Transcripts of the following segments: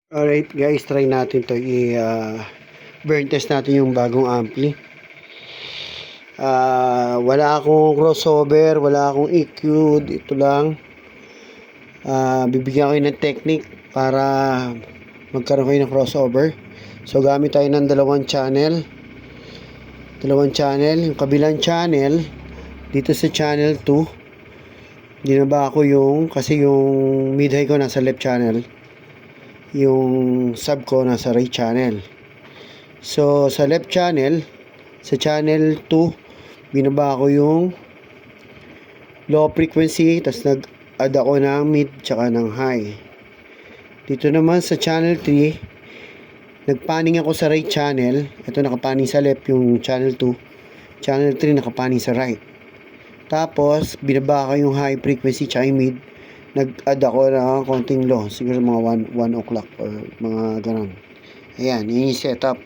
Alright guys, try natin to burn test natin yung bagong ampli. Wala akong crossover, wala akong EQ, dito lang. Bibigyan ko kayo ng technique para magkaroon kayo ng crossover. So gamit tayo ng dalawang channel. Yung kabilang channel dito sa channel 2. Dinaba ko kasi yung mid-high ko nasa left channel, yung sub ko nasa right channel. So sa left channel, sa channel 2, binaba ko yung low frequency, tapos nag-add ako ng mid tsaka ng high. Dito naman sa channel 3, nagpanning ako sa right channel. Ito nakapanning sa left yung channel 2, channel 3 nakapanning sa right. Tapos binaba ko yung high frequency tsaka yung mid, nag-add ako ng konting low, siguro mga 1 o'clock or mga ganon. Ayan, yun yung setup.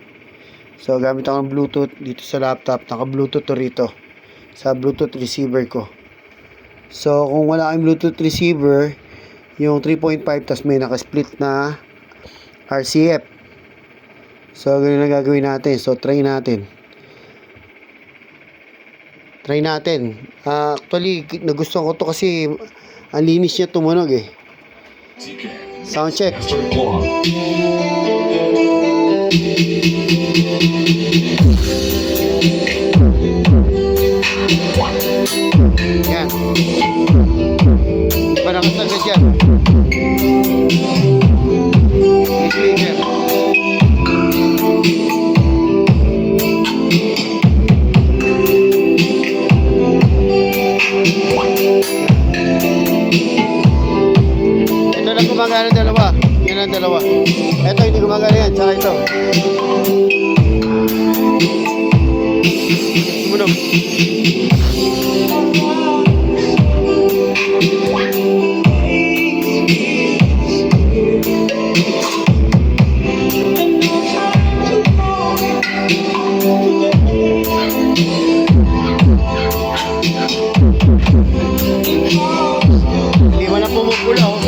So gamit ako ng Bluetooth dito sa laptop, naka Bluetooth to rito sa Bluetooth receiver ko. So kung wala kayong Bluetooth receiver, yung 3.5 tas may naka-split na RCF. So ganun na gagawin natin. So try natin. Actually nagustuhan ko to kasi ang linis niya tumunog eh. Sound check. Yan. Parakas agad yan. Speaker. Ito lang gumagana dalawa. Yan ang dalawa. Ito hindi gumagana yan. Tsaka ito. Tumunog. Hindi mo na pumupula oh.